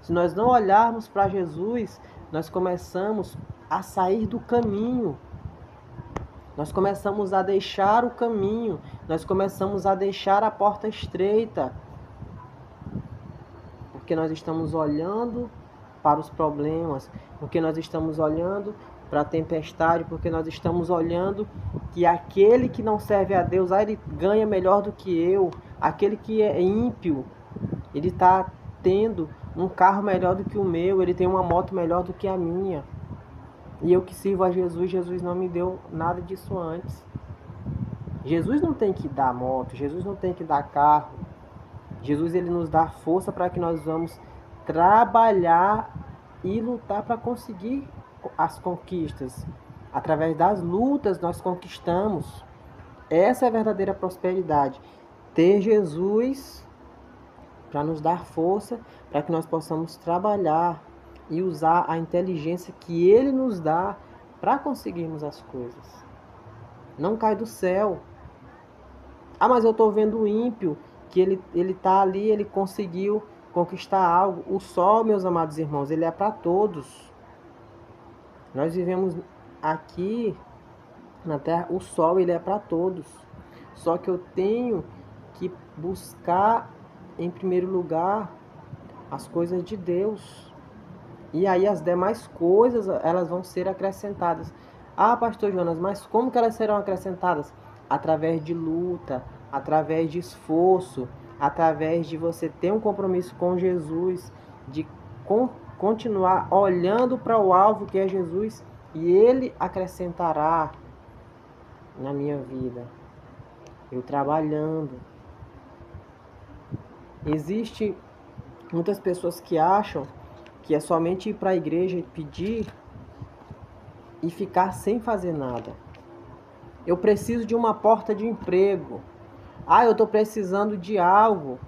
Se nós não olharmos para Jesus, nós começamos a sair do caminho. Nós começamos a deixar o caminho, nós começamos a deixar a porta estreita, porque nós estamos olhando para os problemas, porque nós estamos olhando para a tempestade, porque nós estamos olhando que aquele que não serve a Deus, ele ganha melhor do que eu, aquele que é ímpio, ele está tendo um carro melhor do que o meu, ele tem uma moto melhor do que a minha. E eu que sirvo a Jesus, Jesus não me deu nada disso antes. Jesus não tem que dar moto, Jesus não tem que dar carro. Jesus ele nos dá força para que nós vamos trabalhar e lutar para conseguir as conquistas. Através das lutas nós conquistamos. Essa é a verdadeira prosperidade. Ter Jesus para nos dar força, para que nós possamos trabalhar e usar a inteligência que Ele nos dá para conseguirmos as coisas. Não cai do céu. Ah, mas eu estou vendo o ímpio, que ele está ali, ele conseguiu conquistar algo. O sol, meus amados irmãos, ele é para todos. Nós vivemos aqui na Terra, o sol ele é para todos. Só que eu tenho que buscar, em primeiro lugar, as coisas de Deus. E aí as demais coisas, elas vão ser acrescentadas. Ah, pastor Jonas, mas como que elas serão acrescentadas? Através de luta, através de esforço, através de você ter um compromisso com Jesus, de continuar olhando para o alvo que é Jesus, e Ele acrescentará na minha vida. Eu trabalhando. Existe muitas pessoas que acham que é somente ir para a igreja e pedir e ficar sem fazer nada. Eu preciso de uma porta de emprego. Ah, eu estou precisando de algo.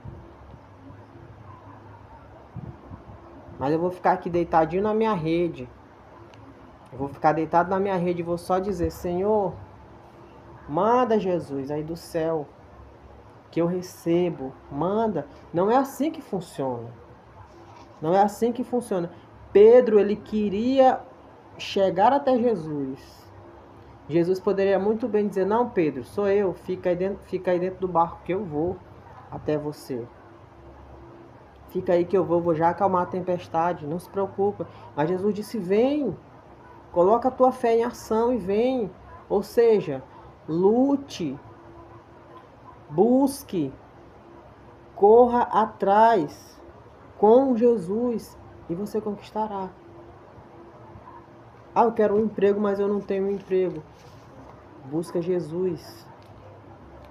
Mas eu vou ficar aqui deitadinho na minha rede. Eu vou ficar deitado na minha rede e vou só dizer: Senhor, manda Jesus aí do céu, que eu recebo. Manda. Não é assim que funciona. Não é assim que funciona. Pedro, ele queria chegar até Jesus. Jesus poderia muito bem dizer: não, Pedro, sou eu, fica aí dentro do barco que eu vou até você. Fica aí que eu vou já acalmar a tempestade, não se preocupa. Mas Jesus disse: vem, coloca a tua fé em ação e vem. Ou seja, lute, busque, corra atrás com Jesus e você conquistará. Ah, eu quero um emprego, mas eu não tenho um emprego. Busca Jesus.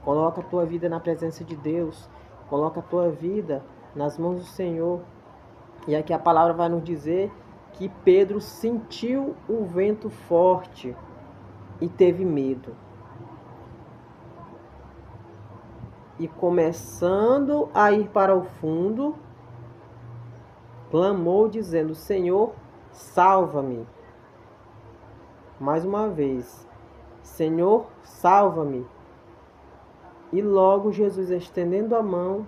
Coloca a tua vida na presença de Deus. Coloca a tua vida nas mãos do Senhor. E aqui a palavra vai nos dizer que Pedro sentiu o vento forte e teve medo. E começando a ir para o fundo, clamou dizendo: Senhor, salva-me. Mais uma vez: Senhor, salva-me. E logo Jesus, estendendo a mão,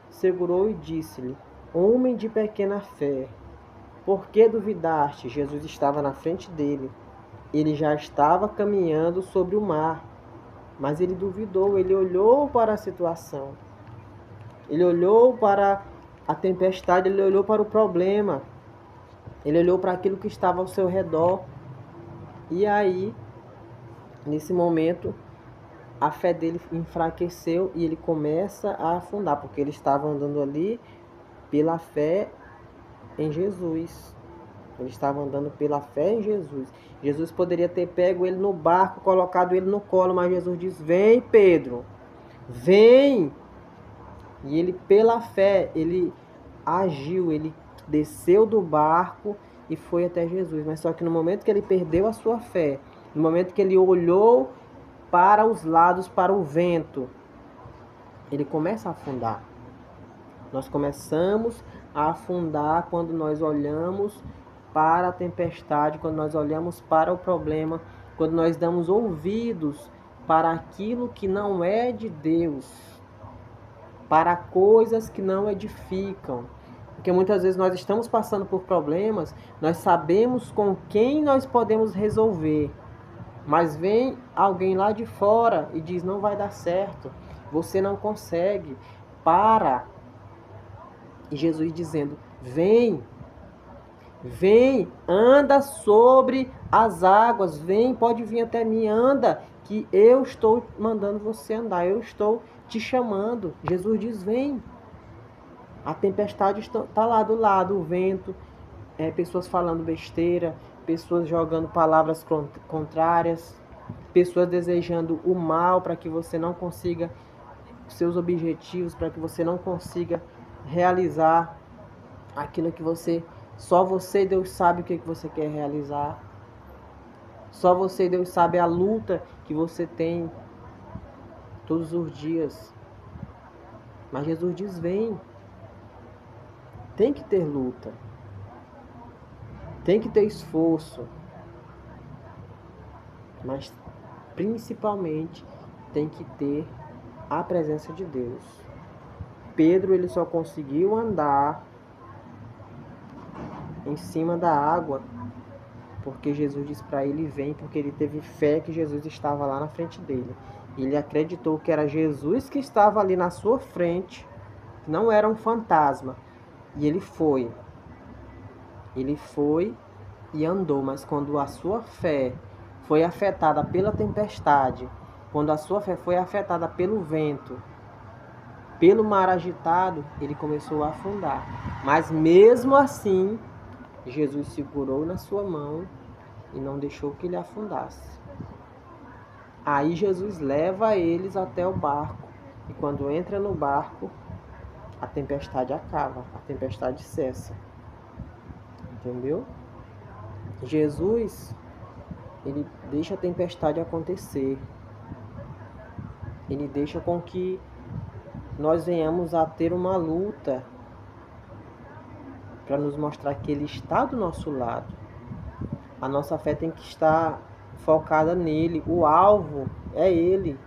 segurou e disse-lhe: Homem de pequena fé, por que duvidaste? Jesus estava na frente dele. Ele já estava caminhando sobre o mar, mas ele duvidou. Ele olhou para a situação. Ele olhou para a tempestade, ele olhou para o problema. Ele olhou para aquilo que estava ao seu redor. E aí, nesse momento, a fé dele enfraqueceu e ele começa a afundar, porque ele estava andando ali pela fé em Jesus. Ele estava andando pela fé em Jesus. Jesus poderia ter pego ele no barco, colocado ele no colo, mas Jesus diz: vem, Pedro, vem. E ele, pela fé, ele agiu, ele desceu do barco e foi até Jesus. Mas só que no momento que ele perdeu a sua fé, no momento que ele olhou para os lados, para o vento, ele começa a afundar. Nós começamos a afundar quando nós olhamos para a tempestade, quando nós olhamos para o problema, quando nós damos ouvidos para aquilo que não é de Deus, para coisas que não edificam. Porque muitas vezes nós estamos passando por problemas, nós sabemos com quem nós podemos resolver. Mas vem alguém lá de fora e diz, não vai dar certo, você não consegue, para. E Jesus dizendo, vem, anda sobre as águas, vem, pode vir até mim, anda, que eu estou mandando você andar, eu estou te chamando. Jesus diz, vem. A tempestade está lá do lado, o vento, pessoas falando besteira, pessoas jogando palavras contrárias, pessoas desejando o mal para que você não consiga seus objetivos, para que você não consiga realizar aquilo que só você e Deus sabe o que você quer realizar. Só você e Deus sabe a luta que você tem todos os dias. Mas Jesus diz, vem. Tem que ter luta. Tem que ter esforço. Mas principalmente tem que ter a presença de Deus. Pedro, ele só conseguiu andar em cima da água porque Jesus disse para ele, vem, porque ele teve fé que Jesus estava lá na frente dele. Ele acreditou que era Jesus que estava ali na sua frente, que não era um fantasma. E ele foi. Ele foi e andou, mas quando a sua fé foi afetada pela tempestade, quando a sua fé foi afetada pelo vento, pelo mar agitado, ele começou a afundar. Mas mesmo assim, Jesus segurou na sua mão e não deixou que ele afundasse. Aí Jesus leva eles até o barco. E quando entra no barco, a tempestade acaba, a tempestade cessa. Entendeu? Jesus, ele deixa a tempestade acontecer. Ele deixa com que nós venhamos a ter uma luta para nos mostrar que ele está do nosso lado. A nossa fé tem que estar focada nele. O alvo é ele.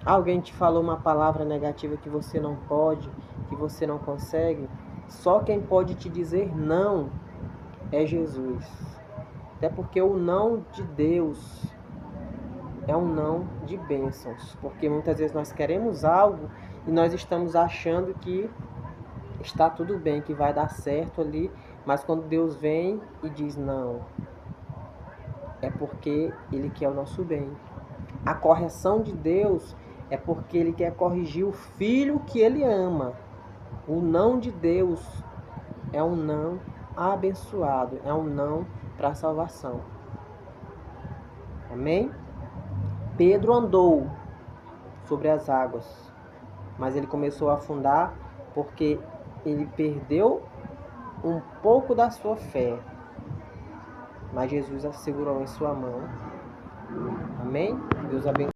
Alguém te falou uma palavra negativa que você não pode, que você não consegue? Só quem pode te dizer não é Jesus. Até porque o não de Deus é um não de bênçãos. Porque muitas vezes nós queremos algo e nós estamos achando que está tudo bem, que vai dar certo ali. Mas quando Deus vem e diz não, é porque Ele quer o nosso bem. A correção de Deus é porque Ele quer corrigir o filho que Ele ama. O não de Deus é um não abençoado, é um não para a salvação. Amém? Pedro andou sobre as águas, mas ele começou a afundar porque ele perdeu um pouco da sua fé. Mas Jesus a segurou em sua mão. Amém? Deus abençoe.